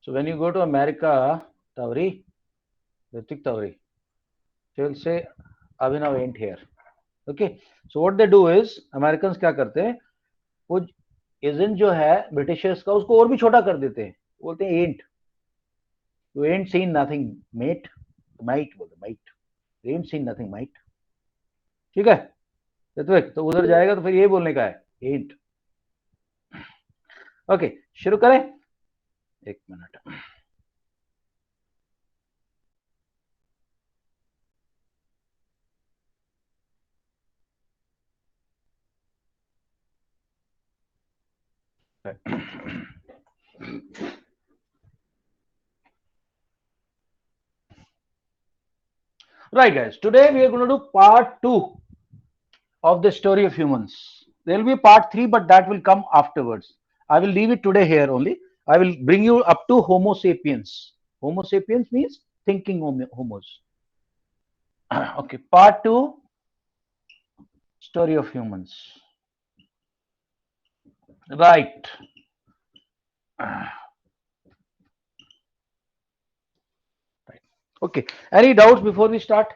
So when you go to America, Tauri, Ritik Tauri, they will say Abhinav ain't here. Okay. So what they do is Americans क्या करते हैं, वो agent जो है Britishers का उसको और भी छोटा कर देते हैं, बोलते हैं ain't, you ain't seen nothing mate, might बोलते might, ain't seen nothing might. ठीक है ऋत्विक, तो उधर जाएगा तो फिर ये बोलने का है एंट। ओके शुरू करें, एक minute. Right guys, today we are going to do part 2 of the story of humans. There will be part 3, but that will come afterwards. I will leave it today here only. I will bring you up to Homo sapiens. Homo sapiens means thinking homos. Okay, part 2, story of humans. Right. Right. Okay, any doubts before we start?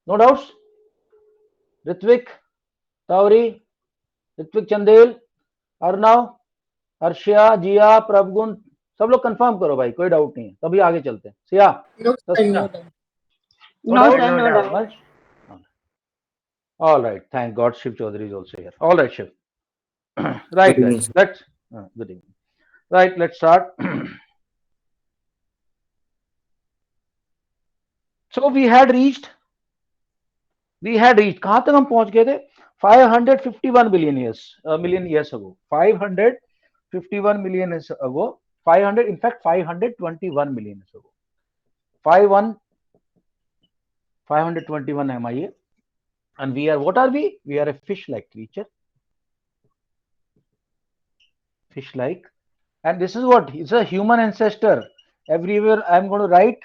No doubts? Ritvik, Tauri, Ritvik Chandel, Arnav, हर्षिया, जिया, प्रभगुण, सब लोग confirm करो भाई, कोई doubt नहीं है, तभी आगे चलते हैं। सिया, No, sir, तस्या, no doubt. no No, doubt? sir, no doubt. Manoj? All right, thank God Shiv Chaudhary is also here. All right, Shiv. Right, Good evening, guys, sir. let's, good evening. Right, let's start. So we had reached, कहां तक हम पहुंच गए थे? 551 billion years, million years ago. 551 million years ago. 500, in fact, 521 million years ago. 521 MIA. And we are, what are we? We are a fish-like creature. Fish-like. And this is what? It's a human ancestor. Everywhere I'm going to write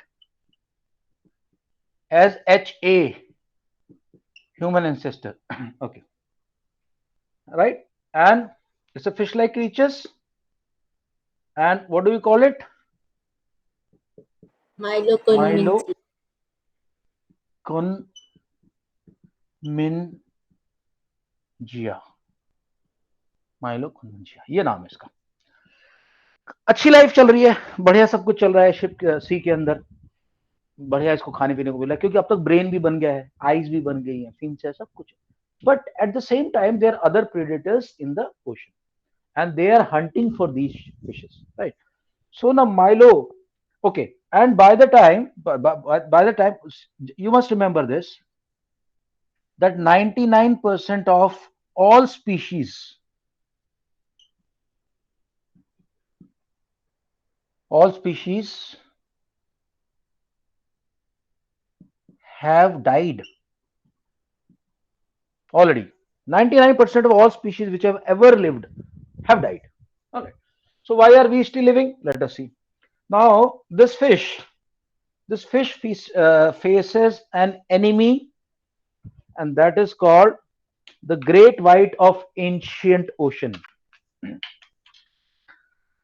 as HA, human ancestor. Okay. Right? And it's a fish-like creatures. And what do we call it? Milo Milo-Kunmingia. Milo-Kunmingia, ये नाम है इसका। अच्छी life चल रही है, बढ़िया सब कुछ चल रहा है शिप सी के अंदर, बढ़िया इसको खाने पीने को मिला, क्योंकि अब तक ब्रेन भी बन गया है, आईज भी बन गई है, फिन्स है, सब कुछ। But at the same time there are other predators in the ocean and they are hunting for these fishes, right? So ना माइलो, okay, and by the time you must remember this, that 99% of all species have died already. 99% of all species which have ever lived have died. Okay, so why are we still living? Let us see. Now this fish faces an enemy, and that is called the great white of ancient ocean.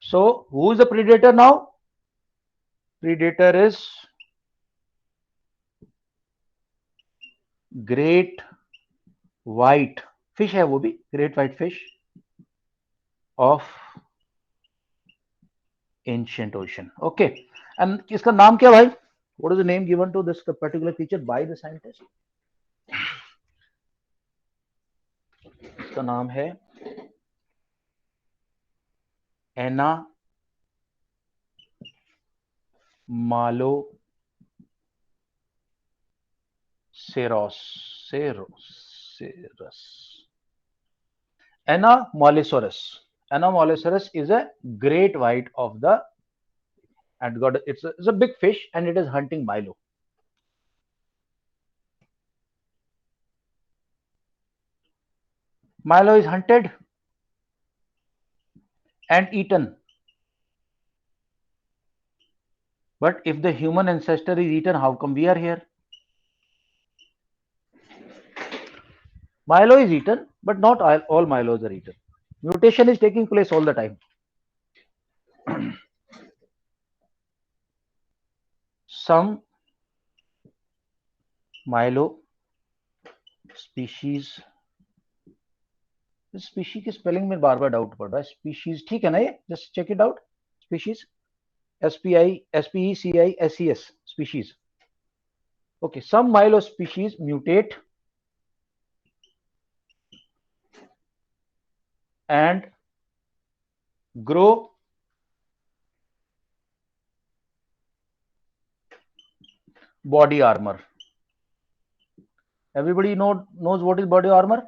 So who is the predator now? Predator is great white fish, है वो भी, great white fish of ancient ocean. Okay, and इसका नाम क्या भाई? What is the name given to this particular creature by the scientist? इसका नाम है Anomalosaurus. Anomalosaurus is a great white of the, and got it's a big fish, and it is hunting Milo. Milo is hunted and eaten. But if the human ancestor is eaten, how come we are here? Milo is eaten, but not all Milos are eaten. Mutation is taking place all the time. Some Milo species, species की spelling में बार बार doubt पड़ रहा है. Species ठीक है ना, ये just check it out. Species, SPECISES, species. Okay, some Milo species mutate and grow body armor. Everybody knows what is body armor?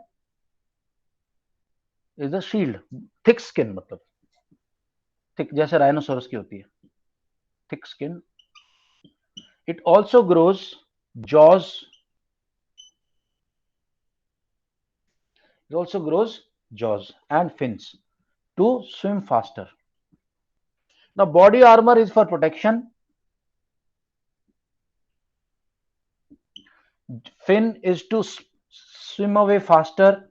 Is a shield, thick skin, मतलब thick जैसे rhinoceros की होती है, thick skin. It also grows jaws. It also grows jaws and fins to swim faster. Now, body armor is for protection. Fin is to swim away faster.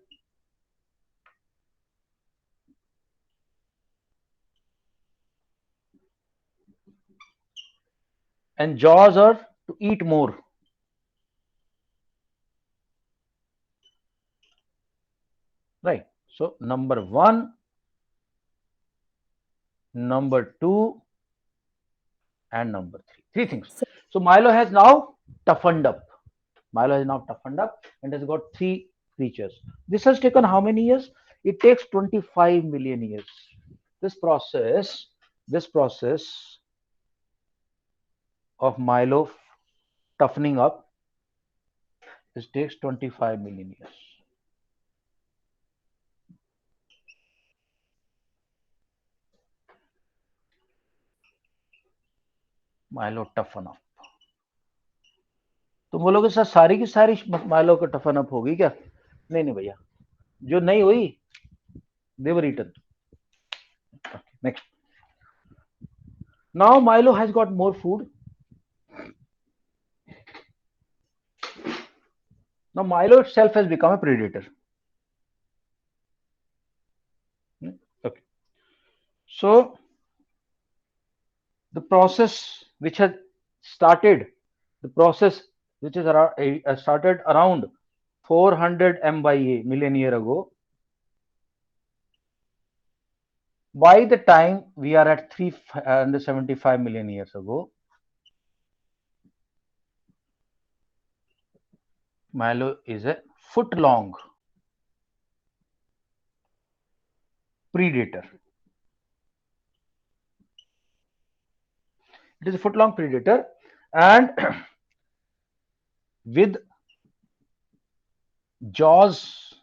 And jaws are to eat more. Right. So, number 1, number 2, and number 3. 3 things. So, Milo has now toughened up. Milo has now toughened up and has got 3 features. This has taken how many years? It takes 25 million years. This process of Milo toughening up, this takes 25 million years. Milo toughen up. तुम बोलोगे sir सारी की सारी Milo का टफन up होगी क्या? नहीं नहीं भैया, जो नहीं हुई they were eaten. Okay, next. Now Milo has got more food. Now Milo itself has become a predator. Okay. So the process which has started, started around 400 MYA, million year ago. By the time we are at 375 million years ago, Milo is a foot-long predator. It is a foot-long predator, and with jaws,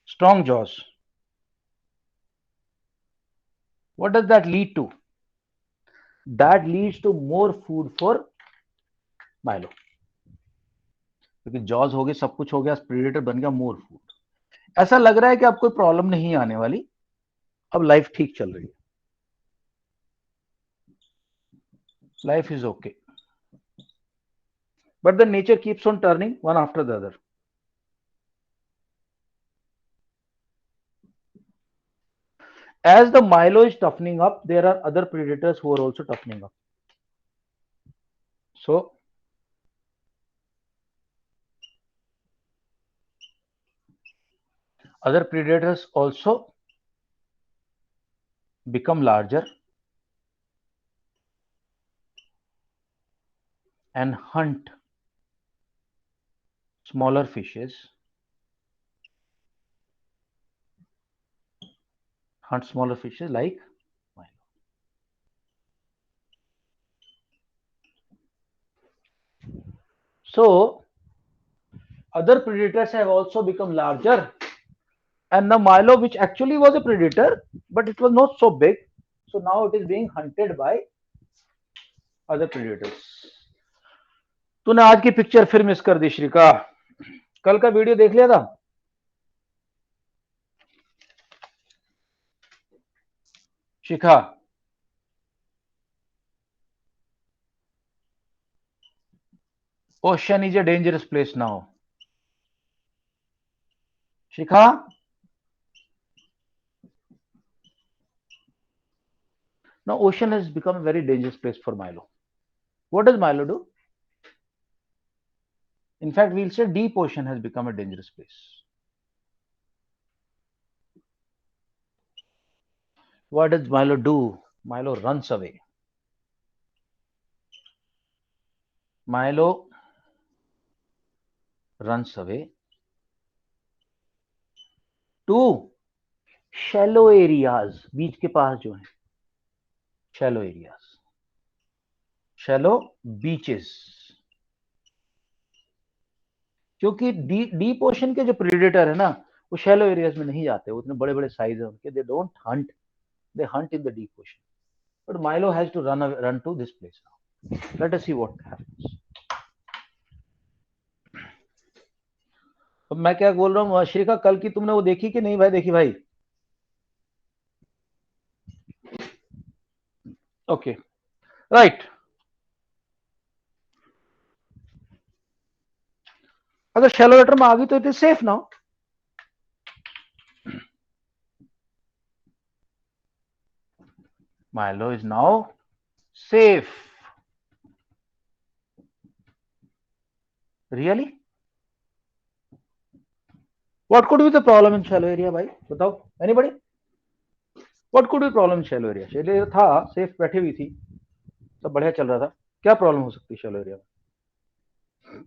strong jaws. What does that lead to? That leads to more food for Milo. क्योंकि jaws हो गए, सब कुछ हो गया, predator बन गया, more food. ऐसा लग रहा है कि अब कोई प्रॉब्लम नहीं आने वाली, अब लाइफ ठीक चल रही है. Life is okay. But the nature keeps on turning one after the other. As the Milo is toughening up, there are other predators who are also toughening up. So, other predators also become larger and hunt smaller fishes, like Milo. So, other predators have also become larger, and the Milo, which actually was a predator, but it was not so big, so now it is being hunted by other predators. तूने आज की picture फिर miss कर दी श्रीका. कल का video देख लिया था? शिखा, ocean is a dangerous place now. Shikha? Now, ocean has become a very dangerous place for Milo. What does Milo do? In fact, we'll say deep ocean has become a dangerous place. What does Milo do? Milo runs away. Milo runs away to shallow areas, बीच के पास जो है, shallow areas, shallow beaches. क्योंकि deep ocean के जो predator है ना, वो shallow areas में नहीं जाते, उतने बड़े बड़े साइज है उनके, they don't Hunt, they hunt in the deep ocean. But Milo has to run to this place now. Let us see what happens. अब मैं क्या बोल रहा हूँ श्रीका, कल की तुमने वो देखी कि नहीं भाई? देखी भाई? Okay, right. अगर शैलो वाटर में आ गई तो it is safe now. Milo is now safe. Really? What could be the problem in shallow area, भाई बताओ? Anybody? What could be problem in shallow area? Shallow area था, safe बैठी हुई थी, सब बढ़िया चल रहा था, क्या प्रॉब्लम हो सकती है shallow area में?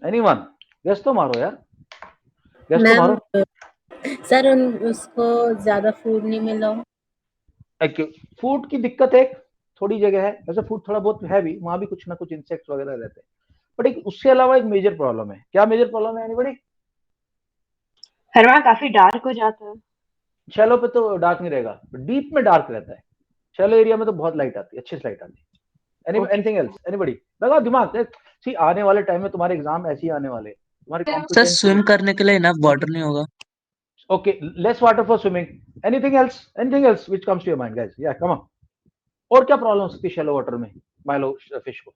Anyone? Guess तो मारो यार, guess तो मारो। सर उसको ज्यादा फूड नहीं मिला। फूड की दिक्कत एक थोड़ी जगह है, वैसे फूड थोड़ा बहुत है भी, वहां भी कुछ ना कुछ इंसेक्ट्स वगैरह रहते हैं, बट एक उसके अलावा एक मेजर प्रॉब्लम है। क्या मेजर प्रॉब्लम है एनीबॉडी? हर वहाँ काफी डार्क हो जाता है। शैलो पे तो डार्क नहीं रहेगा, डीप में डार्क रहता है। शैलो एरिया में तो बहुत लाइट आती है, अच्छी लाइट आती है। Anything else? एनीबॉडी? लगाओ दिमाग। सी आने वाले टाइम में तुम्हारे एग्जाम ऐसे ही आने वाले, तुम्हारी सर कॉम्पिटेंसी। स्विम करने के लिए इनफ वाटर नहीं होगा। Okay, less water for swimming. Anything else? Anything else which comes to your mind guys? या कम ऑन। और क्या प्रॉब्लम हो सकती है शैलो वाटर में माइलो फिश को?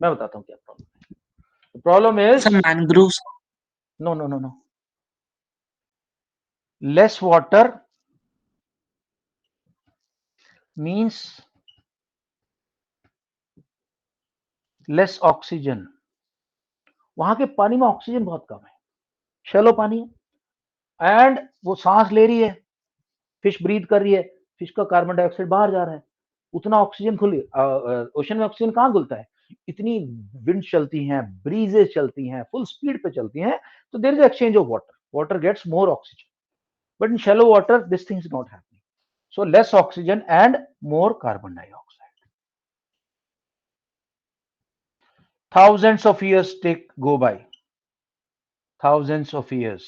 मैं बताता हूँ क्या प्रॉब्लम है। Problem is sir mangroves. No no no no, less water means less oxygen. वहां के पानी में ऑक्सीजन बहुत कम है, शैलो पानी है, एंड वो सांस ले रही है, फिश ब्रीथ कर रही है, फिश का कार्बन डाइऑक्साइड बाहर जा रहा है, उतना ऑक्सीजन खुली। ओशन में ऑक्सीजन कहाँ घुलता है? इतनी विंड चलती हैं, ब्रीजेस चलती हैं, फुल स्पीड पे चलती हैं, तो there is exchange of water, water gets more oxygen, but in shallow water this thing is not happening, so less oxygen and more carbon dioxide. Thousands of years go by, thousands of years.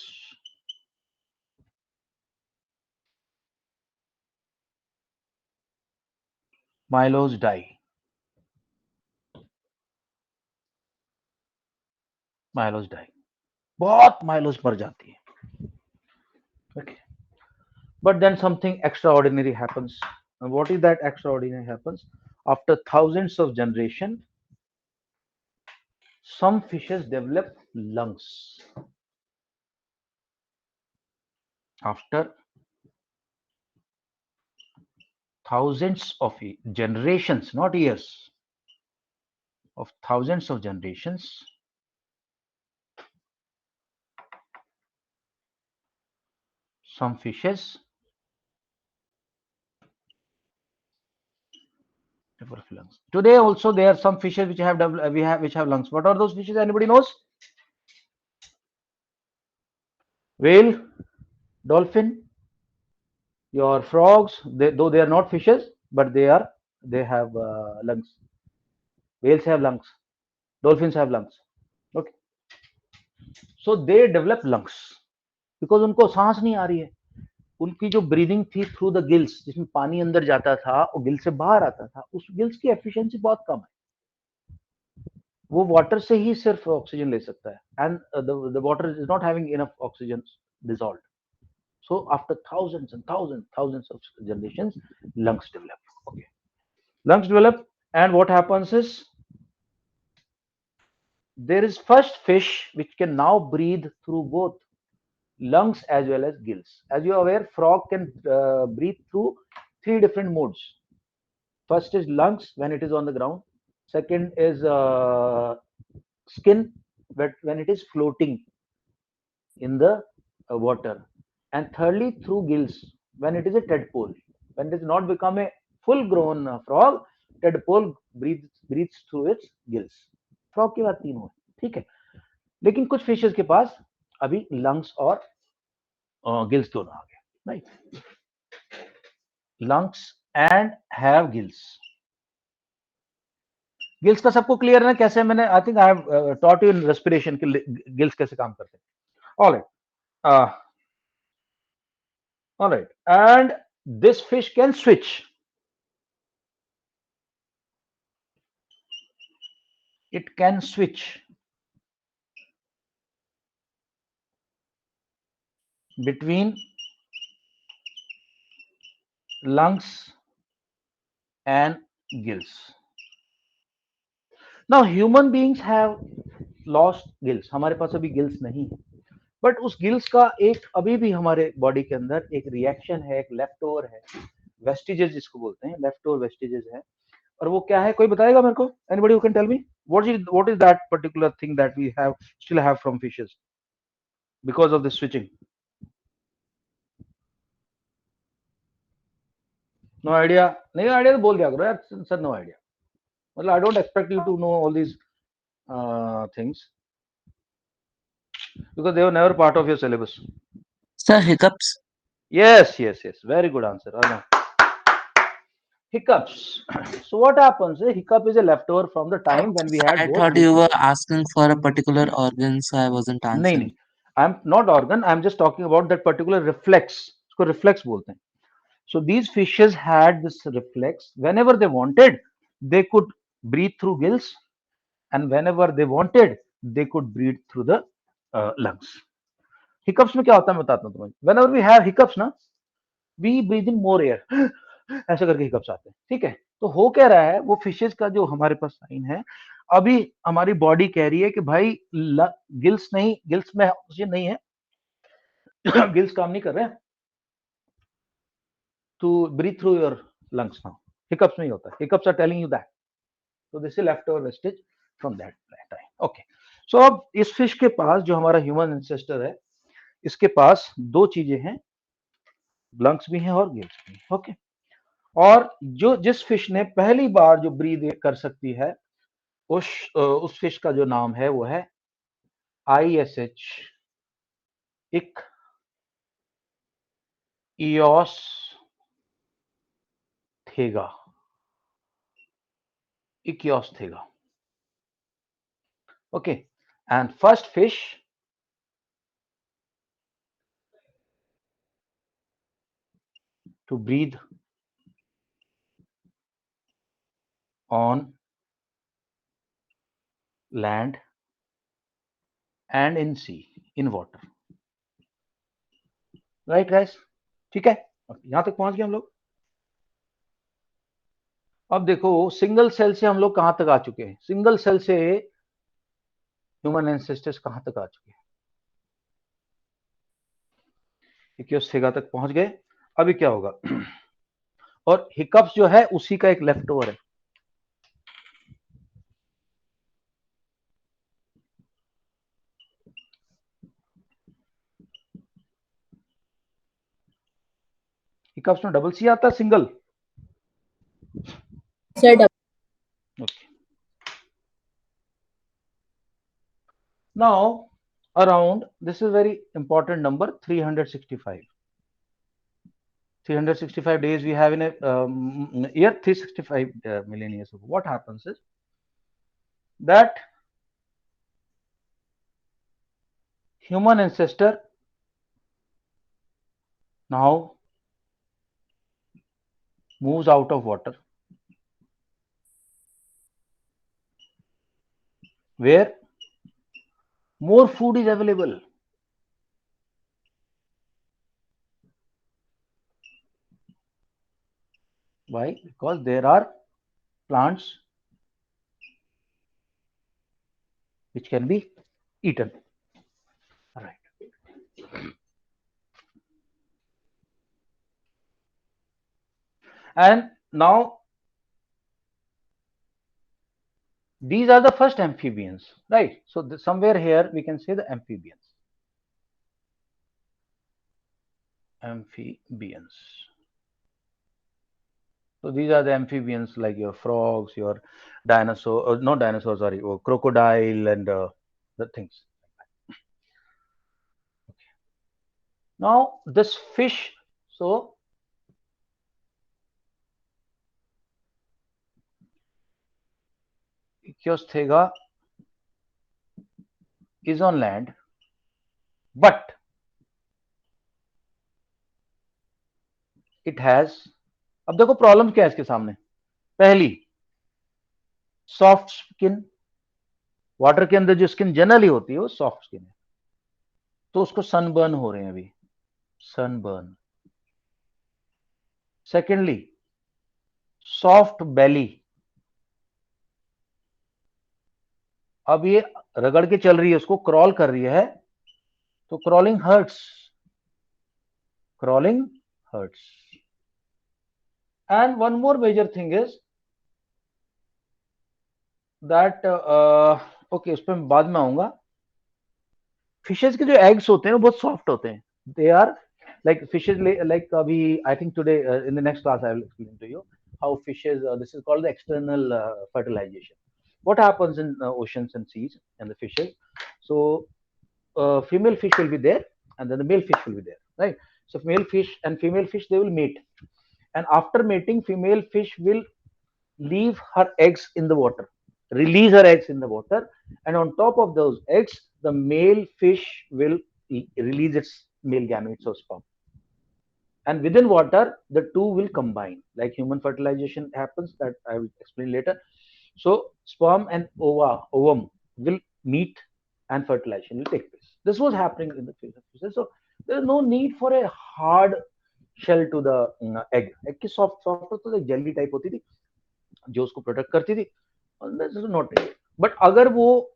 Milos die, Milos die, बहुत Milos मर जाती है। Okay, but then something extraordinary happens. And what is that extraordinary happens? After thousands of generation, some fishes develop lungs. After thousands of generations, not years, of thousands of generations, some fishes develop lungs. Today also there are some fishes which have lungs. What are those fishes? Anybody knows? Whale, dolphin, your frogs. Though they are not fishes, but they have lungs. Whales have lungs. Dolphins have lungs. Okay, so they develop lungs because उनको सांस नहीं आ रही है, उनकी जो breathing थी through the gills, जिसमें पानी अंदर जाता था और गिल से बाहर आता था, उस गिल्स की एफिशिएंसी बहुत कम है, वो वाटर से ही सिर्फ ऑक्सीजन ले सकता है, and the water is not having enough oxygen dissolved. So after thousands and thousands of generations, lungs develop. Okay, lungs develop, and what happens is there is first fish which can now breathe through both lungs as well as gills. As you are aware, frog can breathe through three different modes. First is lungs when it is on the ground. Second is skin when it is floating in the water. And thirdly, through gills when it is a tadpole. When it does not become a full grown frog, tadpole breathes through its gills. Frog की बात तीनों है, ठीक है. लेकिन कुछ fishes के पास अभी लंग्स और गिल्स दोनों आ गए, right. Lungs and have gills. Gills का सबको क्लियर है कैसे? मैंने I think I have taught you in respiration के गिल्स कैसे काम करते हैं. Alright, alright. And this fish can switch. It can switch between lungs and gills. Now human beings have lost gills. हमारे पास अभी गिल्स नहीं है, बट उस गिल्स का एक अभी भी हमारे बॉडी के अंदर एक रिएक्शन है, एक लेफ्ट ओवर है, वेस्टिजेस जिसको बोलते हैं, लेफ्ट ओवर वेस्टिजेस है. और वो क्या है, कोई बताएगा मेरे को? Anybody who can tell me what is that particular thing that we have still have from fishes because of the switching? No idea. नहीं आइडिया तो बोल दिया करो यार सर. नो आइडिया मतलब I don't expect you to know all these things because they were never part of your syllabus. Sir, hiccups. Yes, very good answer. Hiccups. So what happens? A hiccup is a leftover from the time when we had I both thought you gills. were asking for a particular organ, so I wasn't answering. नहीं, I'm not organ, I'm just talking about that particular reflex. इसको reflex बोलते हैं. So these fishes had this reflex. Whenever they wanted, they could breathe through gills, and whenever they wanted, they could breathe through the lungs. Hiccups में क्या होता है मैं बताता हूँ तुम्हें. Whenever we have hiccups ना, we breathe in more air. ऐसे करके हिकअप्स आते हैं, ठीक है. तो हो क्या रहा है, वो फिशेस का जो हमारे पास साइन है, अभी हमारी बॉडी कह रही है कि भाई गिल्स नहीं, गिल्स में ऑक्सीजन नहीं है, गिल्स काम नहीं कर रहे हैं, to breathe through your lungs now. Hiccups में ही होता है. Hiccups are telling you that. So this is leftover vestige from that time. Okay. So अब इस फिश के पास जो हमारा ह्यूमन एंसेस्टर है, इसके पास दो चीजें हैं, लंग्स भी हैं और गिल्स भी. ओके. और जो जिस फिश ने पहली बार जो ब्रीद कर सकती है, उस फिश का जो नाम है वो है ISH, इक EOS थेगा. इकियोस थेगा. Okay. And first fish to breathe on land and in sea, in water. Right guys? ठीक है. यहां तक पहुंच गए हम लोग. अब देखो सिंगल सेल से हम लोग कहां तक आ चुके हैं. सिंगल सेल से ह्यूमन एंसेस्टर्स कहां तक आ चुके हैं. इक्योस्थेगा तक पहुंच गए. अभी क्या होगा? और हिकअप्स जो है उसी का एक लेफ्ट ओवर है. हिकअप्स में डबल सी आता है, single. Sir, Okay. Now around, this is very important number, 365. 365 days we have in a year, 365 million years ago. What happens is that human ancestor now moves out of water, where more food is available. Why? Because there are plants which can be eaten. All right. And now these are the first amphibians, right? So somewhere here we can say the amphibians. Amphibians. So these are the amphibians like your frogs, your dinosaur, not dinosaur, sorry, or crocodile and the things. Okay. Now this fish, so Ichthyostega is on land, but it has, अब देखो problem क्या है इसके सामने. पहली, soft skin. Water के अंदर जो स्किन जनरली होती है वो सॉफ्ट स्किन है, तो उसको सनबर्न हो रहे हैं अभी, सनबर्न. सेकेंडली, सॉफ्ट बेली. अब ये रगड़ के चल रही है, उसको क्रॉल कर रही है, तो crawling hurts, crawling hurts. And one more major thing is that, okay, उस पर मैं बाद में आऊंगा. फिशेज के जो एग्स होते हैं वो बहुत सॉफ्ट होते हैं. They are like fishes, like अभी I think today in the next class I will explain to you how fishes, this is called the external fertilization. What happens in oceans and seas and the fishes? So female fish will be there and then the male fish will be there, right? So male fish and female fish, they will mate, and after mating female fish will leave her eggs in the water, release her eggs in the water, and on top of those eggs the male fish will release its male gametes or sperm, and within water the two will combine like human fertilization happens, that I will explain later. So sperm and ovum will meet and fertilization will take place. This was happening in the fish. So there is no need for a hard shell to the egg. Egg की soft तो एक jelly type होती थी जो उसको protect करती थी. Not, but अगर वो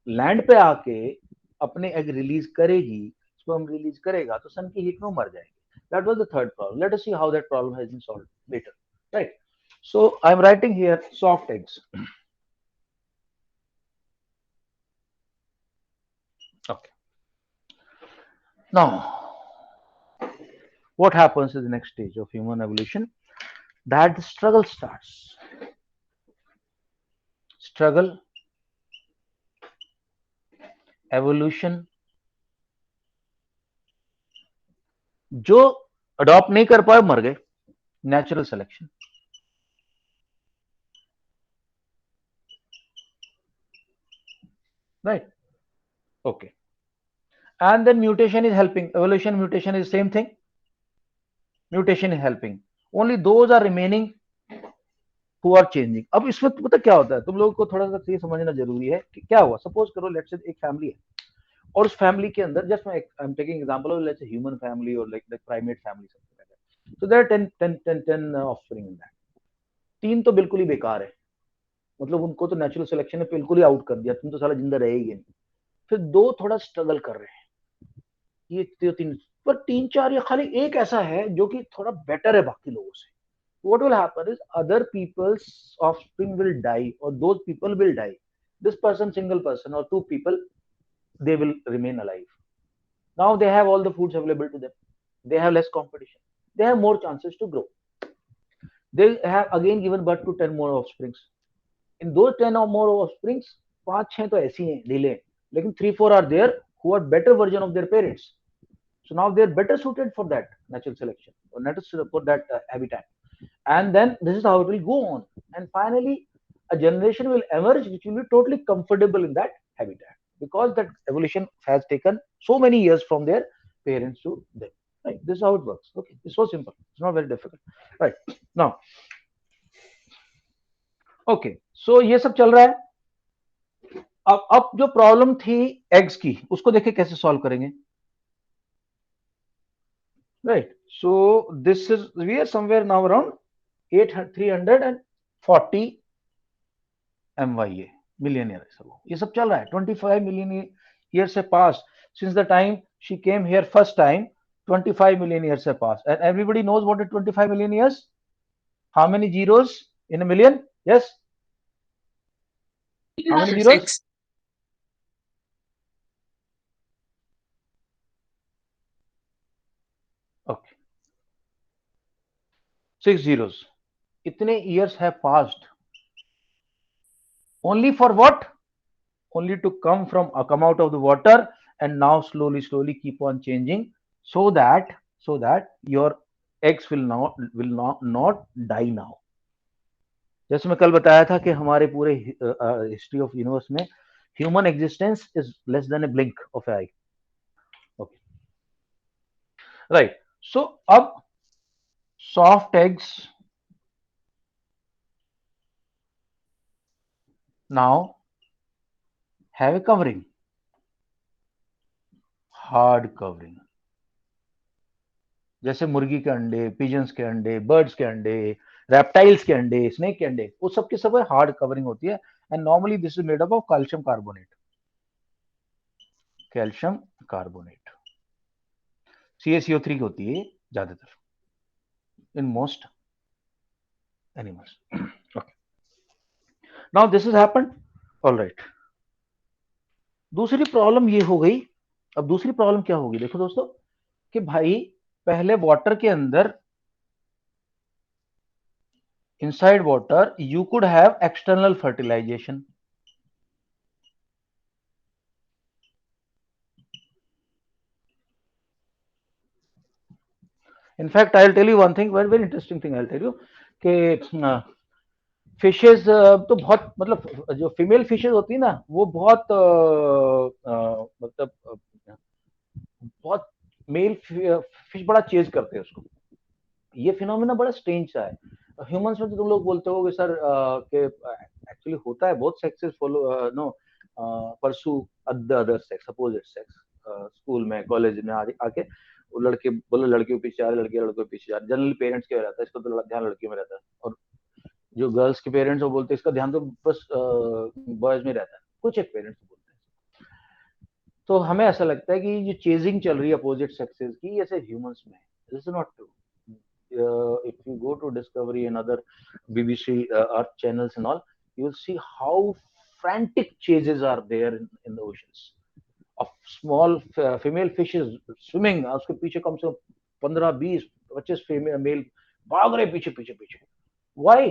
लैंड पे आके अपने एग रिलीज करेगी, स्पर्म रिलीज करेगा, तो सन की हीट में मर जाएगी. That was the third problem. Let us see how that problem has been solved later. Right. So I'm writing here soft eggs. Okay. Now, what happens in the next stage of human evolution? That the struggle starts. Struggle, evolution. जो adopt नहीं कर पाए मर गए. Natural selection. Right. Okay. And then mutation is helping. Evolution, mutation is same thing. Mutation is helping. Only those are remaining who are changing. अब इसमें पता क्या होता है, तुम लोगों को थोड़ा सा ये समझना जरूरी है कि क्या हुआ. सपोज करो लेट्स से एक फैमिली है और उस फैमिली के अंदर, जस्ट मैं I am taking example of let's say human family और like primate family, so there are 10 offspring in that. 3 तो बिल्कुल ही बेकार है, मतलब उनको तो नेचुरल सिलेक्शन ने बिल्कुल ही आउट कर दिया, तुम तो साला जिंदा रहेगी नहीं. फिर 2 थोड़ा स्ट्रगल कर रहे हैं, ये 3 पर 3-4 या खाली एक ऐसा है जो कि थोड़ा बेटर है बाकी लोगों से. What will happen is other people's offspring will die or those people will die. This person, single person or 2 people, they will remain alive. Now they have all the foods available to them. They have less competition. They have more chances to grow. They have again given birth to 10 more offsprings. In those 10 or more offsprings, 5-6 तो ऐसी हैं delay, लेकिन 3-4 are there who are better version of their parents. So now they are better suited for that natural selection or natural for that habitat. And then this is how it will go on, and finally a generation will emerge which will be totally comfortable in that habitat because that evolution has taken so many years from their parents to them. Right, this is how it works. Okay, it's so simple, it's not very difficult. Right, now okay, so ये सब चल रहा है. अब जो problem थी eggs की उसको देखिए कैसे सॉल्व करेंगे. Right, so this is, we are somewhere now around 340 MYA, million years ago. ये सब चल रहा है. 25 million years have passed since the time she came here first time. 25 million years have passed, and everybody knows what is 25 million years. How many zeros in a million? Yes. How many zeros? 6. Okay. 6 zeros. Itne years have passed. Only for what? Only to come out of the water, and now slowly keep on changing, so that your eggs will not die now. जैसे मैं कल बताया था कि हमारे पूरे history of universe में human existence is less than a blink of eye. Okay, right. So अब soft eggs now have a covering, hard covering. जैसे मुर्गी के अंडे, पिजन्स के अंडे, बर्ड्स के अंडे, रेप्टाइल्स के अंडे, स्नेक के अंडे, वो सबके सब हार्ड कवरिंग होती है. And normally this is made up of calcium carbonate. Calcium carbonate CaCO3 की होती है ज्यादातर in most animals. Okay, now this is happened. All right. दूसरी प्रॉब्लम ये हो गई. अब दूसरी प्रॉब्लम क्या होगी, देखो दोस्तों, कि भाई पहले वाटर के अंदर, inside water you could have external fertilization. In fact, I'll tell you one thing, very very interesting thing I'll tell you, कि फिशेज तो बहुत, मतलब जो फीमेल फिशेज होती है ना, वो बहुत मतलब बहुत मेल फिश बड़ा चेज करते हैं उसको. ये फिनोमेना बड़ा स्ट्रेंज सा है. ह्यूमंस में तो तुम लोग बोलते हो कि सर कि एक्चुअली होता है, both sexes follow no pursue the other sex, opposite sex. School में, कॉलेज में आके वो लड़के बोले लड़कियों के पीछे जा रहे, लड़कियां लड़कों के पीछे जा रहे. जनरली पेरेंट्स के रहता है, इसको तो ध्यान लड़कियों में रहता है, और जो गर्ल्स के पेरेंट्स वो बोलते हैं इसका ध्यान तो बस बॉयज में रहता है. कुछ एक पेरेंट्स बोलते हैं. तो हमें ऐसा लगता है कि जो चेजिंग चल रही है अपोजिट सेक्सेस की, ऐसे ह्यूमंस में. This is not true. If you go to Discovery and other BBC Earth channels and all, you will see how frantic chases are there in the oceans of small female fishes swimming. उसके पीछे कम से कम 15-20-25 female mail भाग रहे पीछे पीछे पीछे. Why?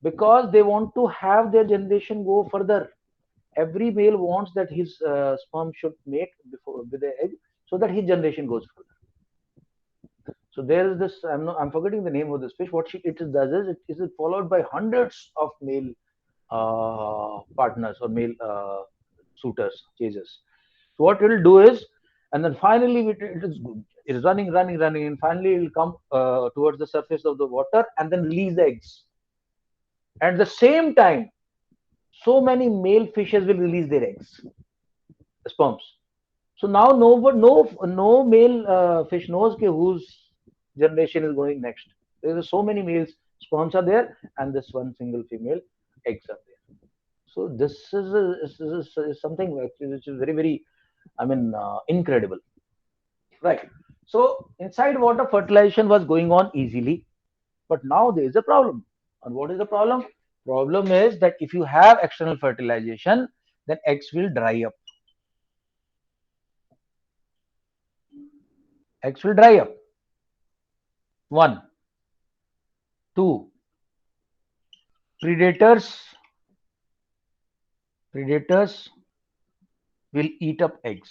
Because they want to have their generation go further. Every male wants that his sperm should mate before with the egg, so that his generation goes further. So there is this, I'm forgetting the name of this fish. What it does is it is followed by hundreds of male partners or male suitors, chasers. So what it will do is, and then finally it is running, and finally it will come towards the surface of the water and then release the eggs. At the same time, so many male fishes will release their eggs, sperms. So now no male fish knows whose generation is going next. There are so many males, sperms are there, and this one single female eggs are there. So this is something which is very very, incredible, right? So inside water fertilization was going on easily, but now there is a problem. And what is the problem? Problem is that if you have external fertilization, then eggs will dry up. Eggs will dry up. 1, 2, predators will eat up eggs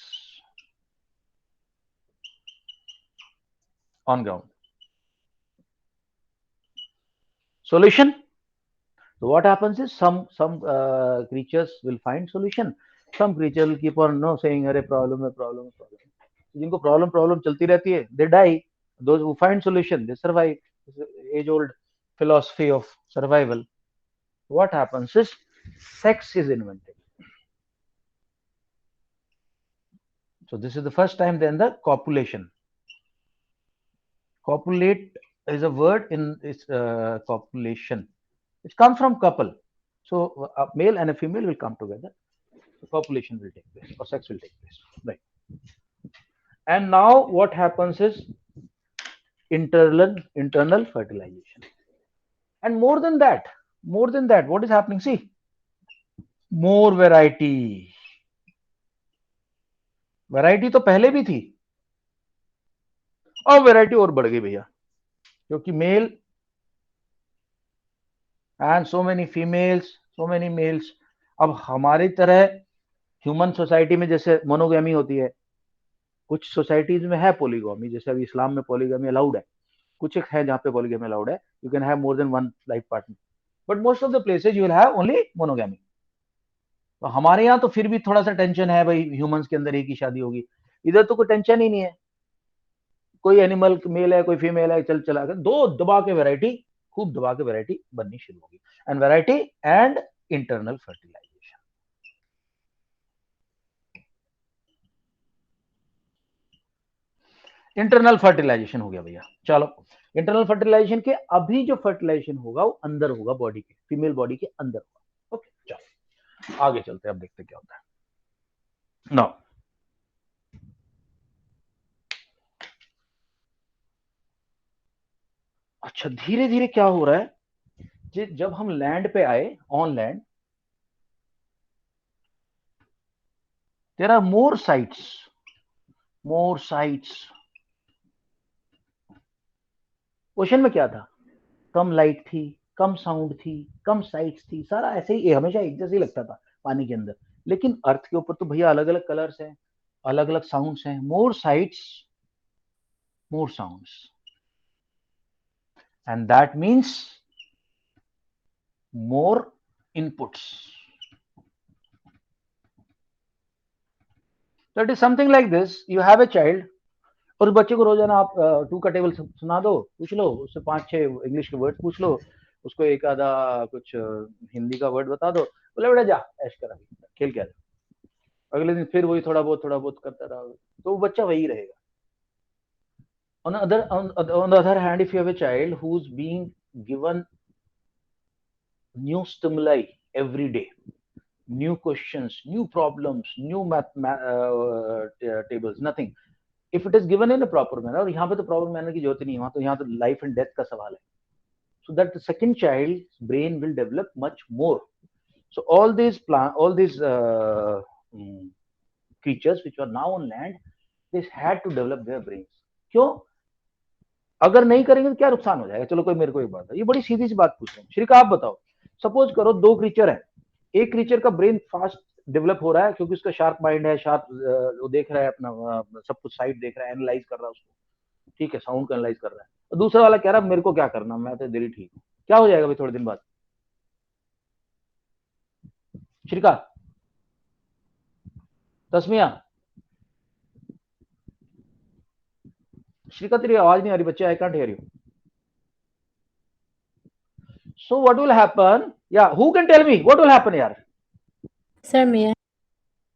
on ground. Solution? So what happens is some creatures will find solution. Some creature will keep on saying अरे problem. जिनको problem चलती रहती है, they die. Those who find solution, they survive. Age old philosophy of survival. What happens is sex is invented. So this is the first time then the copulation. Copulate is a word in its copulation. It comes from couple. So a male and a female will come together. So copulation will take place, or sex will take place, right? And now what happens is internal fertilization. And more than that, what is happening? See, more variety. Variety तो पहले भी थी, और variety और बढ़ गई भैया, क्योंकि male and so many females, so many males. अब हमारी तरह ह्यूमन सोसाइटी में जैसे मोनोगेमी होती है, कुछ सोसाइटीज में है पोलीगोमी, जैसे अभी इस्लाम में पोलीगमी अलाउड है, कुछ एक है जहाँ पे पोलीगमी अलाउड है, you can have more than one life partner, but most of the places you will have only monogamy. तो हमारे यहाँ तो फिर भी थोड़ा सा टेंशन है भाई, ह्यूमंस के अंदर एक ही शादी होगी. इधर तो कोई टेंशन ही नहीं है, कोई एनिमल मेल है, कोई फीमेल है, चल चला कर दो दबा के वैरायटी, खूब दबा के वैरायटी बननी शुरू होगी. And variety and internal fertilization. Internal fertilization हो गया भैया. चलो, इंटरनल फर्टिलाइजेशन के अभी जो फर्टिलाइजेशन होगा वो अंदर होगा, बॉडी के, फीमेल बॉडी के अंदर होगा. ओके, चलो आगे चलते हैं, अब देखते क्या होता है. नाउ अच्छा, धीरे धीरे क्या हो रहा है, जब हम लैंड पे आए, on land, there are more sites. Ocean में क्या था, कम लाइट थी, कम साउंड थी, कम साइट्स थी, सारा ऐसे ही हमेशा एक जैसे ही लगता था पानी के अंदर. लेकिन अर्थ के ऊपर तो भैया अलग अलग कलर्स हैं, अलग अलग साउंड्स हैं, more sights, more sounds, and that means more inputs. So it is something like this. You have a child, और बच्चे को रोजाना आप 2 का टेबल सुना दो, पूछ लो उससे 5-6 इंग्लिश के वर्ड पूछ लो, उसको एक आधा कुछ हिंदी का वर्ड बता दो, बोले बेटा जा ऐश कर, अभी खेल के आ जा. अगले दिन फिर वही थोड़ा बहुत करता रहा, तो वो बच्चा वही रहेगा. On the other hand, if you have a child who's being given new stimuli every day, new questions, new problems, new tables, nothing. If it is given in a proper manner, और यहाँ पे तो proper manner की जरूरत नहीं है, वहाँ तो यहाँ तो life and death का सवाल है. So that the second child's brain will develop much more. So all these creatures which are now on land, they had to develop their brains. क्यों? अगर नहीं करेंगे तो क्या नुकसान हो जाएगा? चलो कोई मेरे को एक बात है, ये बड़ी सीधी सी बात पूछ रहा हूँ. श्रीका आप बताओ, सपोज करो 2 क्रीचर है, एक क्रीचर का ब्रेन फास्ट डेवलप हो रहा है क्योंकि उसका शार्प माइंड है, शार्प वो देख रहा है अपना सब कुछ साइड देख रहा है, एनालाइज कर रहा है उसको, ठीक है, साउंड को एनालाइज कर रहा है. और दूसरा वाला कह रहा है मेरे को क्या करना, मैं तो दिल ठीक हूँ. क्या हो जाएगा भाई थोड़े दिन बाद? श्रीका, तस्मिया, श्रीका तेरी आवाज नहीं आ रही बच्चे, I can't hear you. So what will happen? Yeah, who can tell me what will happen यार? सर मैं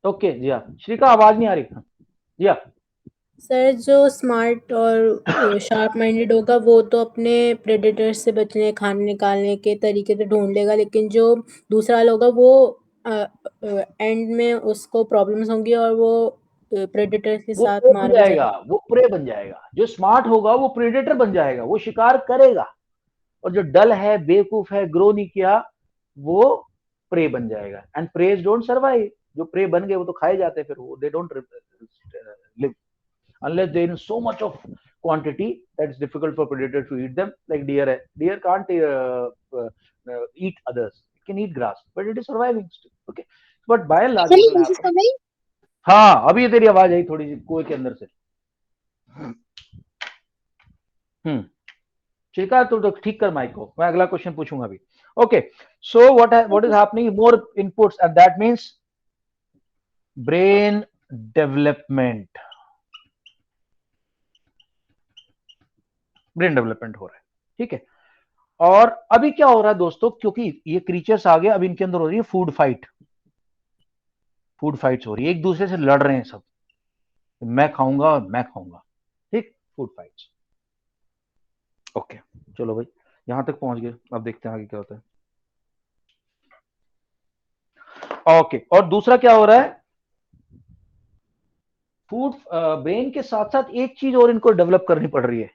ओके जी हाँ. श्रीका आवाज नहीं आ रही. जी हाँ. सर जो स्मार्ट और शार्प माइंडेड होगा वो तो अपने प्रेडेटर से बचने, खाने निकालने के तरीके तो ढूंढ लेगा, लेकिन जो दूसरा वाला होगा वो एंड में उसको प्रॉब्लम्स होंगी और वो प्रेडेटर के वो साथ प्रे मार बन भी जाएगा, वो प्रे बन जाएगा. जो स्मार्ट होगा वो प्रेडेटर बन जाएगा, वो शिकार करेगा. और जो डल है, बेवकूफ है, ग्रो नहीं किया, वो प्रे बन जाएगा. And praise don't survive. जो प्रे बन गए वो तो खाए जाते, फिर वो they don't live unless they're in so much of quantity that it's difficult for predator to eat them. Like deer can't eat others. It can eat grass, but it is surviving still. Okay, but by and large what will happen? हाँ, अभी तेरी आवाज आई थोड़ी सी कुएं के अंदर से. श्रीका तू तो ठीक कर माइक को, मैं अगला क्वेश्चन पूछूंगा अभी. Okay, so what is happening? More inputs, and that means brain development. Brain development हो रहा है, ठीक है. और अभी क्या हो रहा है दोस्तों, क्योंकि ये क्रीचर्स आ गए, अब इनके अंदर हो रही है फूड फाइट्स हो रही है, एक दूसरे से लड़ रहे हैं सब, मैं खाऊंगा और मैं खाऊंगा, ठीक, फूड फाइट्स. ओके, चलो भाई यहां तक पहुंच गए, अब देखते हैं आगे क्या होता है. ओके, और दूसरा क्या हो रहा है, फूड ब्रेन के साथ साथ एक चीज और इनको डेवलप करनी पड़ रही है,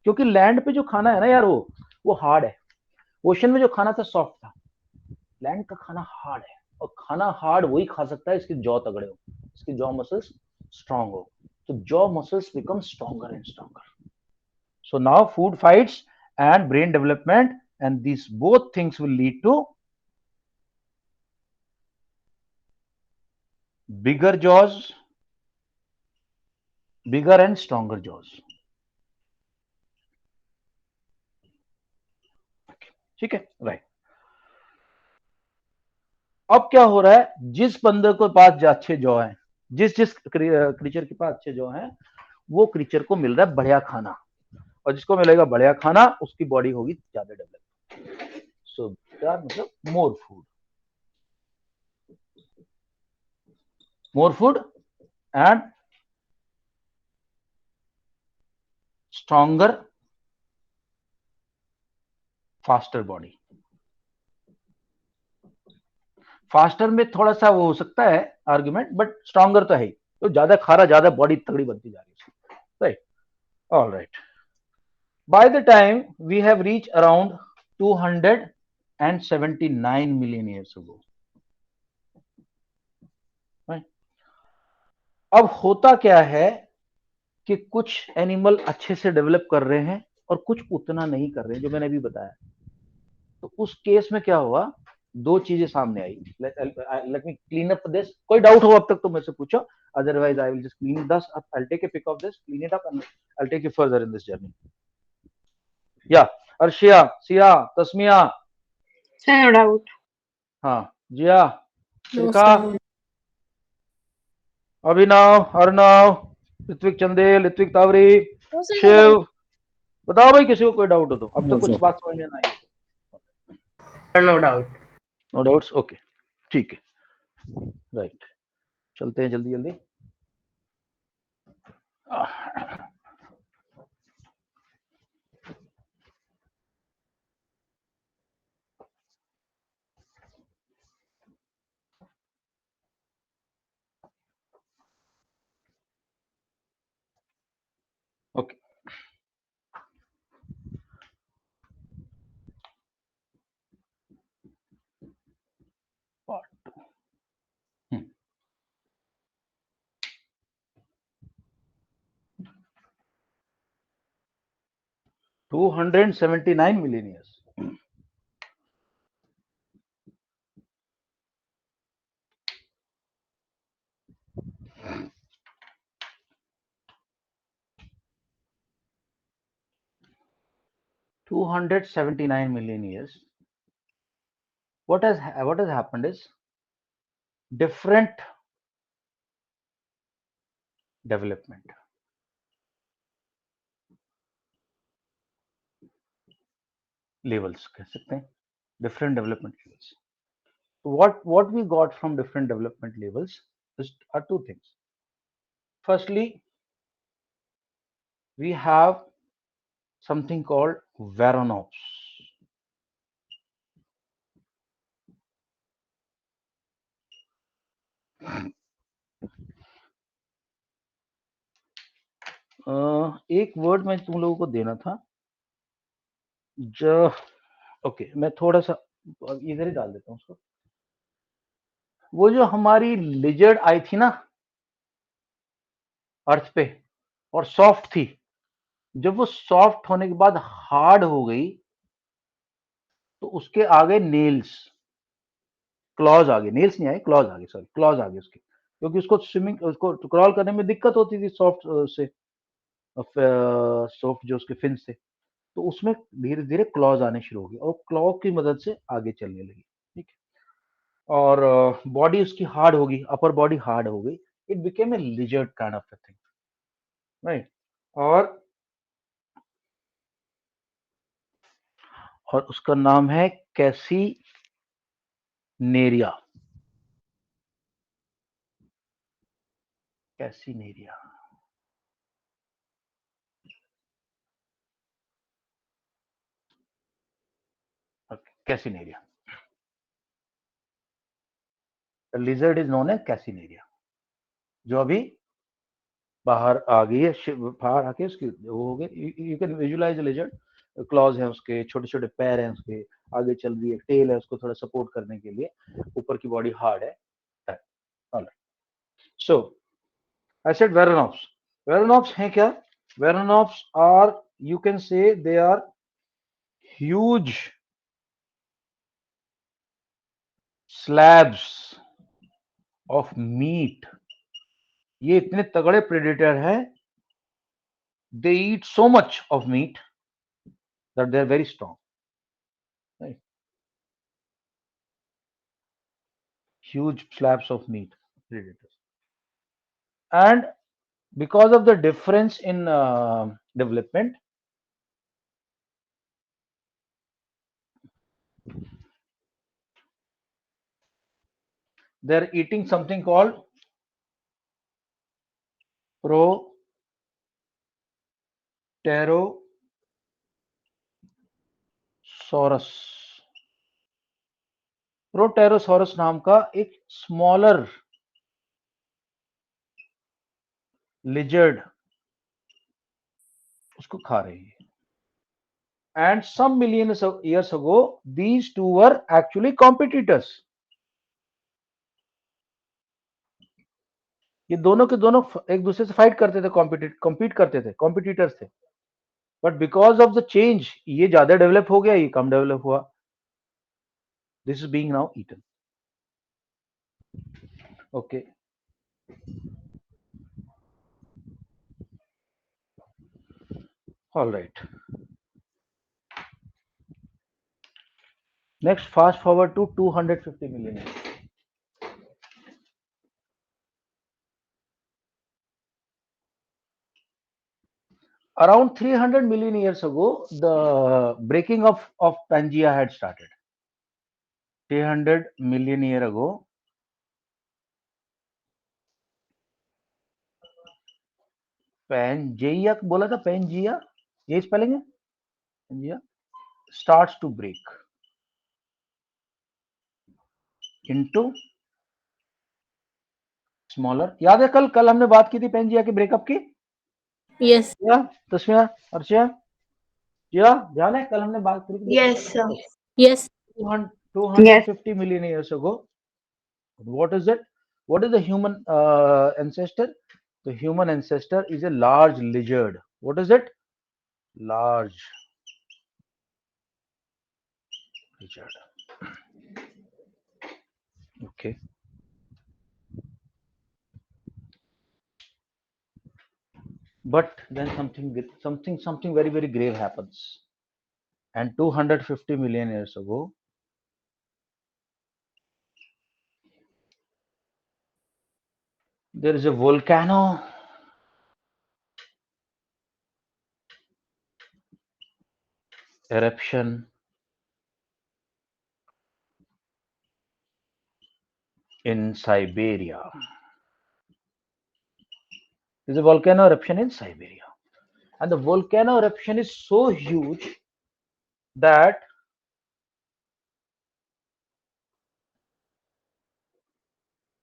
क्योंकि लैंड पे जो खाना है ना यार, वो हार्ड है. ओशन में जो खाना था सॉफ्ट था, लैंड का खाना हार्ड है, और खाना हार्ड वही खा सकता है इसकी जॉ तगड़े हो, इसकी जॉ मसल्स स्ट्रांग हो, तो jaw muscles become stronger and stronger. So now food fights and brain development, and these both things will lead to bigger jaws, bigger and stronger jaws. ठीक है, राइट. अब क्या हो रहा है, जिस बंदे के पास अच्छे जॉ हैं, जिस जिस क्रीचर के पास अच्छे जॉ हैं, वो क्रीचर को मिल रहा है बढ़िया खाना, और जिसको मिलेगा बढ़िया खाना उसकी बॉडी होगी ज्यादा डेवलप. सो मतलब more food and stronger faster body. Faster में थोड़ा सा वो हो सकता है आर्ग्यूमेंट, बट स्ट्रॉन्गर तो है ही, तो ज्यादा खा रहा ज्यादा बॉडी तगड़ी बनती जा रही है, right. All right. By the time we have reach around 279 million years ago. अब होता क्या है कि कुछ एनिमल अच्छे से डेवलप कर रहे हैं और कुछ उतना नहीं कर रहे हैं, जो मैंने अभी बताया. तो उस केस में क्या हुआ, दो चीजें सामने आई. Let me clean up this. कोई डाउट हो अब तक तो मुझसे पूछो, otherwise I will just clean this up. I will take a pic of this, clean it up, and I will take you further in this journey. या Arshia, Siya, Tasmia. Sir no doubt. हाँ, Jiya, no Shikha, sir. Abhinav, Arnav, Ritwik Chandel, Ritwik Tawari, no sir. Shiv. बताओ भाई किसी को कोई doubt हो तो. अब No, तक कुछ sir. बात समझ में ना आई? No doubt. No doubts, okay, ठीक है, राइट. चलते हैं जल्दी जल्दी. Okay. Part 2. 279 million years. $279 million years. What has happened is different development. Levels कह सकते हैं, different development levels. What we got from different development levels are two things. Firstly, we have something called Varonops. एक word मैं तुम लोगों को देना था, जो ओके, मैं थोड़ा सा इधर ही डाल देता हूँ उसको. वो जो हमारी लिजर्ड आई थी ना अर्थ पे, और सॉफ्ट थी, जब वो सॉफ्ट होने के बाद हार्ड हो गई, तो उसके आगे नेल्स, क्लॉज आ गए. नेल्स नहीं आए, क्लॉज आ गए, सॉरी, क्लॉज आ गए उसके, क्योंकि उसको स्विमिंग, उसको क्रॉल करने में दिक्कत होती थी सॉफ्ट से, सॉफ्ट जो उसके फिन से, तो उसमें धीरे धीरे क्लॉज आने शुरू हो गए, और क्लॉ की मदद से आगे चलने लगी. ठीक है. और बॉडी उसकी हार्ड होगी, अपर बॉडी हार्ड हो गई. It became a lizard kind of a thing, right. और उसका नाम है Casineria. Casineria. Casineria. The lizard is known as Casineria, जो अभी बाहर आ गई है, बाहर आके उसकी वो हो गई. You can visualize lizard. Claws है उसके, छोटे छोटे पैर हैं उसके, आगे चल रही है, टेल है, उसको थोड़ा सपोर्ट करने के लिए, ऊपर की बॉडी हार्ड है. सो आई सेड वेरोनॉप्स. वेरोनॉप्स हैं क्या? वेरोनॉप्स are, you can say they are huge slabs of meat. ये इतने तगड़े प्रेडेटर हैं, they eat so much of meat that they are very strong, right? Huge slabs of meat, predators. And because of the difference in development, they are eating something called प्रोटेरोसॉरस. प्रोटेरोसॉरस नाम का एक smaller lizard उसको खा रही है. And some millions of years ago, these two were actually competitors. ये दोनों के दोनों एक दूसरे से फाइट करते थे, compete करते थे, कॉम्पिटिटर्स थे. But because of the change, ये ज्यादा डेवलप हो गया, ये कम डेवलप हुआ. This is being now eaten. Okay, all right. Next, fast forward to 250 million. Around 300 million years ago, the breaking of Pangea had started. 300 million year ago, Pangea बोला था, Pangea, ये स्पेलिंग है, Pangea starts to break into smaller. याद है कल हमने बात की थी Pangea के ब्रेकअप की? यस या तस्मिया, अर्चिया, या ध्यान है कल हमने बात की थी? Yes, sir. Yes 250 million years ago. What is it? What is the human ancestor? The human ancestor is a large lizard. What is it? Large lizard. Okay. But then something very grave happens. And 250 million years ago, there is a volcano eruption in Siberia. There's a volcano eruption in Siberia. And the volcano eruption is so huge that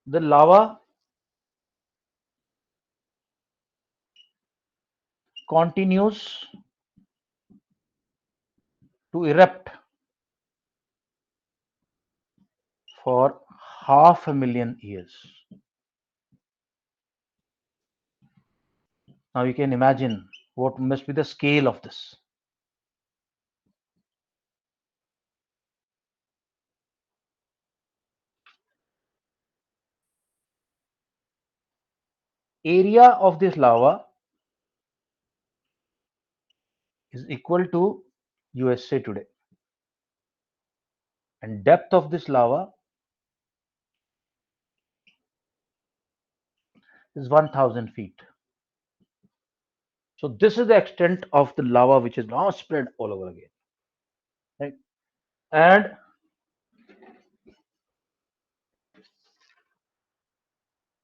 the lava continues to erupt for 500,000 years. Now you can imagine what must be the scale of this. Area of this lava is equal to USA today, and depth of this lava is 1,000 feet. So this is the extent of the lava which is now spread all over again, right? And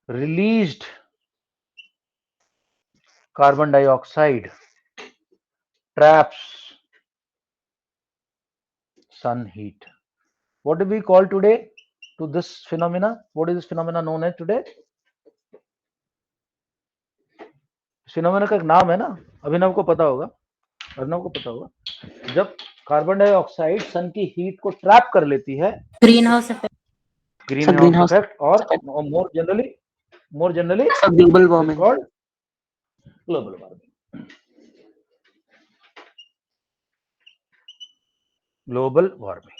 released carbon dioxide traps sun heat. What do we call today to this phenomena? What is this phenomena known as today? Phenomena का एक नाम है ना, अभिनव को पता होगा, अर्नव को पता होगा. जब कार्बन डाइऑक्साइड सन की हीट को ट्रैप कर लेती है, green house effect. Green house effect, और more generally global warming. Called global warming. Global warming.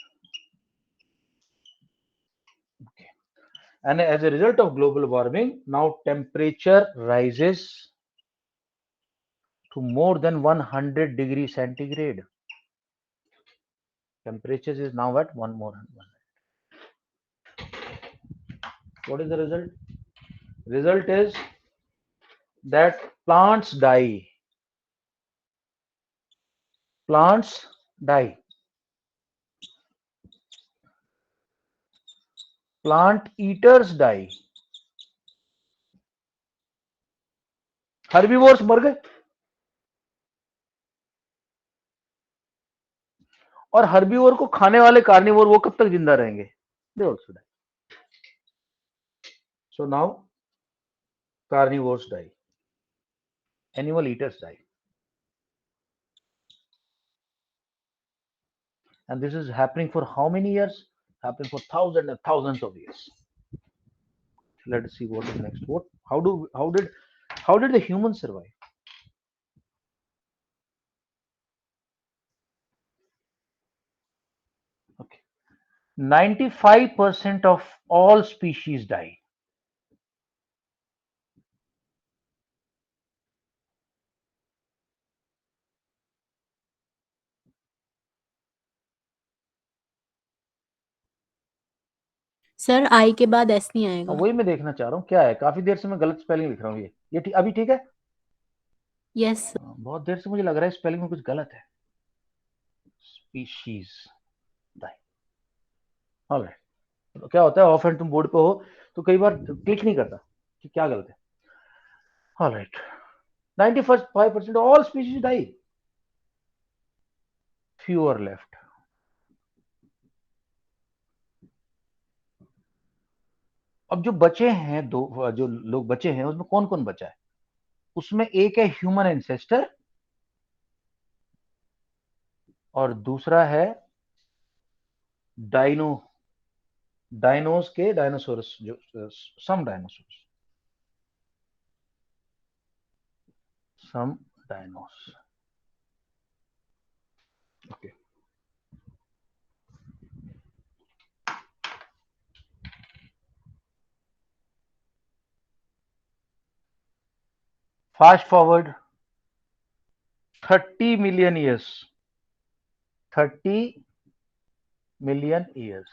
Okay. And as a result of global warming, now temperature rises to more than 100 degrees centigrade. Temperature is now at 100. What is the result? Result is that plants die. Plants die. Plant eaters die. Herbivores मर गए, और herbivore को खाने वाले carnivore वो कब तक जिंदा रहेंगे? They also die. So now carnivores die, animal eaters die, and this is happening for how many years? Happening for thousands and thousands of years. Let us see what is next. How did the humans survive? Okay, 95% of all species die. Sir I के बाद S नहीं आएगा। वही मैं देखना चाह रहा हूँ क्या है, काफी देर से मैं गलत स्पेलिंग लिख रहा हूँ। ये अभी ठीक है? यस। बहुत देर से मुझे लग रहा है स्पेलिंग में कुछ गलत है। Species die. ऑलराइट, तो क्या होता है, ऑफ एंड तुम बोर्ड पे हो तो कई बार क्लिक नहीं करता कि क्या गलत है। Alright, 95% all species die, few are left. अब जो बचे हैं, जो लोग बचे हैं, उसमें कौन कौन बचा है? उसमें एक है ह्यूमन एंसेस्टर, और दूसरा है डायनोस के डायनासोरस, जो some dinos. Okay, fast forward 30 million years. 30 million years.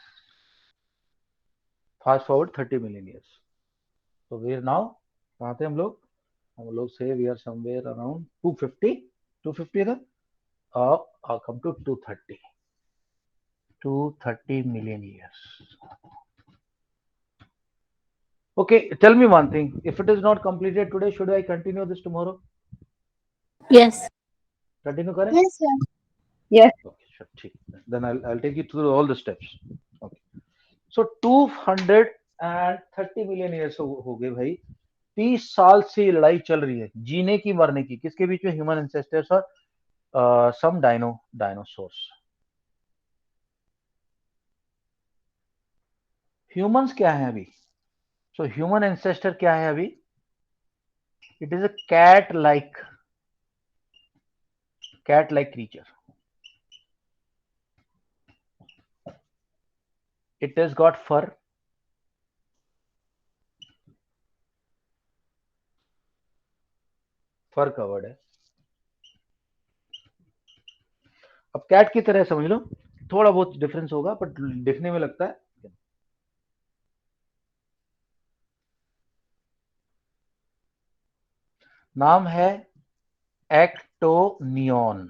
Fast forward 30 million years. So we are now, कहाँ थे हम लोग से we are somewhere around 250 था, I'll come to 230 million years. Okay, tell me one thing, if it is not completed today, should I continue this tomorrow? Yes. Continue करें? Yes, sir. Yes. Okay, sure, ठीक. Then I'll take you through all the steps. Okay. So 230 million years हो गए भाई। 30 साल से ये लड़ाई चल रही है, जीने की मरने की, किसके बीच में? ह्यूमन एंसेस्टर्स और सम डायनासोर्स। ह्यूमंस क्या है अभी? सो ह्यूमन एंसेस्टर क्या है अभी? It is a cat like creature. It has got fur, covered है। अब कैट की तरह समझ लो, थोड़ा बहुत डिफरेंस होगा बट दिखने में लगता है। नाम है एक्टोनियन।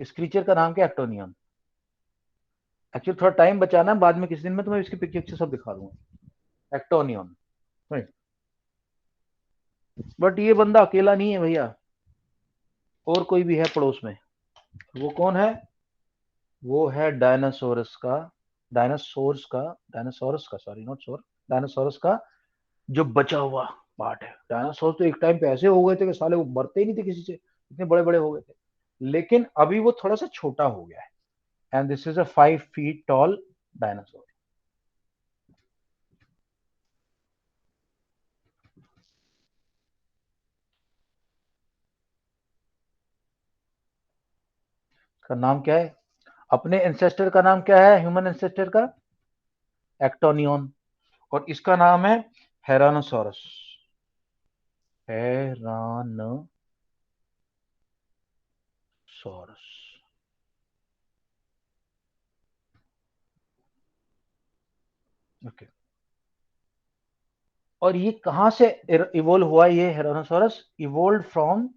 इस क्रीचर का नाम क्या? एक्टोनियन। एक्चुअली थोड़ा टाइम बचाना है, बाद में किसी दिन में तुम्हें इसकी पिक्चर सब दिखा दूंगा। एक्टोनियन। बट ये बंदा अकेला नहीं है भैया, और कोई भी है पड़ोस में। वो कौन है? वो है डायनासोरस का जो बचा हुआ पार्ट है। डायनासोर तो एक टाइम पे ऐसे हो गए थे कि साले वो मरते ही नहीं थे किसी से, इतने बड़े बड़े हो गए थे। लेकिन अभी वो थोड़ा सा छोटा हो गया है. And this is a 5 feet tall dinosaur. का नाम क्या है? अपने एंसेस्टर का नाम क्या है? ह्यूमन एंसेस्टर का एक्टोनियन. और इसका नाम है हेरानोसोरस. हेरानोसोरस. ओके. और ये कहां से इवोल्व हुआ? ये Herrerasaurus evolve from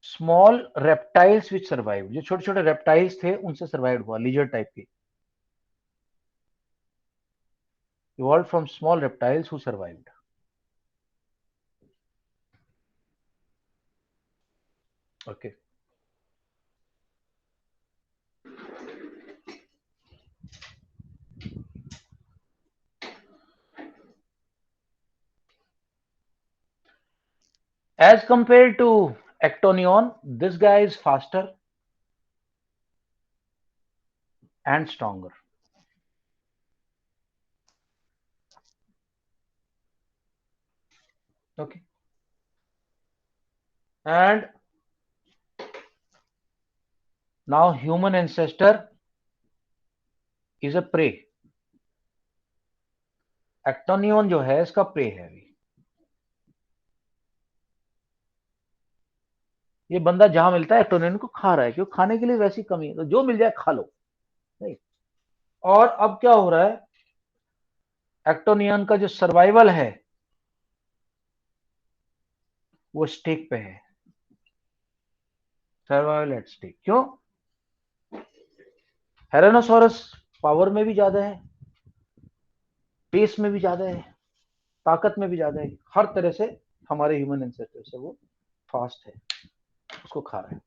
small reptiles which survive. जो छोटे छोटे रेप्टाइल्स थे उनसे सर्वाइव हुआ. लीजर टाइप के. Evolve from small reptiles who survived. Okay. As compared to Actonion, this guy is faster and stronger. Okay. And now human ancestor is a prey. Actonion जो है इसका prey है अभी. ये बंदा जहां मिलता है एक्टोनियन को खा रहा है, क्यों? खाने के लिए वैसी कमी है, तो जो मिल जाए खा लो. नहीं. और अब क्या हो रहा है? एक्टोनियन का जो सर्वाइवल है वो स्टेक पे है. Survival at stake. क्यों? हेरानोसोरस पावर में भी ज्यादा है, पेस में भी ज्यादा है, ताकत में भी ज्यादा है. हर तरह से हमारे ह्यूमन एंसेस्टर से वो फास्ट है. उसको खा रहा है.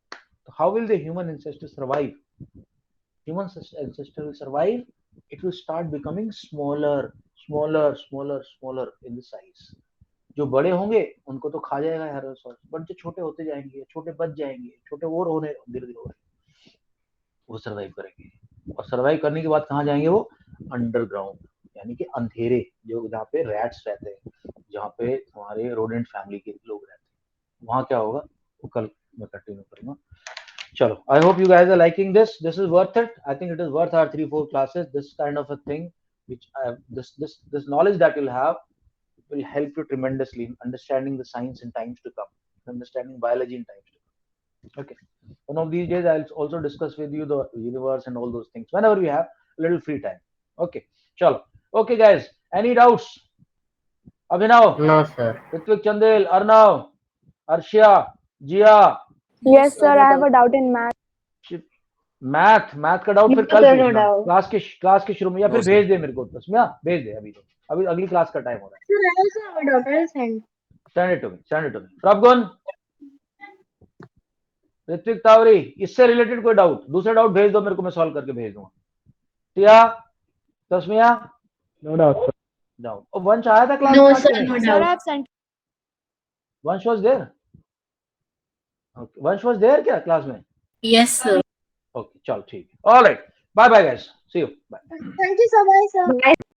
तो how will the human ancestor survive? Human ancestor will survive. It will start becoming smaller smaller smaller smaller in the size. जो बड़े होंगे उनको तो खा जाएगा हेरानोसोरस, बट जो छोटे होते जाएंगे, छोटे बच जाएंगे, छोटे और होने धीरे धीरे हो रहे, वो सर्वाइव करेंगे. और सर्वाइव करने के बाद कहाँ जाएंगे वो? अंडरग्राउंड, यानी कि अंधेरे, जो जहाँ पे रैट्स रहते हैं, जहाँ पे हमारे रोडेंट फैमिली के लोग रहते हैं, वहां क्या होगा वो कल मैं कंटिन्यू करूंगा. चलो, I hope you guys are liking this. This is worth it. I think it is worth our 3-4 classes. This kind of a thing which this knowledge that you'll have will help you tremendously in understanding the science in times to come, understanding biology in times to come. Okay. One of these days I'll also discuss with you the universe and all those things whenever we have a little free time. Okay. Chalo. Okay guys, any doubts? Abhinav? No, sir. Ritvik, Chandel, Arnav, Arshia, Jia. Yes, sir. I have a doubt in math. Math का doubt फिर No, कल sir, no पूछना doubt. Class के शुरू में, या No, फिर sir. भेज दे मेरे को. तस्मिया भेज दे. अभी तो अभी अगली क्लास का टाइम हो रहा है. Sir, I also have a doubt. I'll send. Send it to me. Send it to me. प्रभगुण, Ritwik Tawari, इससे रिलेटेड कोई डाउट, दूसरा डाउट भेज दो मेरे को, मैं सॉल्व करके भेज दूंगा. Tia, Tasmia, No doubt, sir. Doubt. और वंश आया था क्लास No, में आज sir, के no नहीं? Sir, doubt. I have sent. Vansh was there. Okay, Vansh was there क्या क्लास में? Yes, sir. ओके, चलो ठीक है. Alright, bye bye guys, see you, bye. Thank you so much, sir. Bye.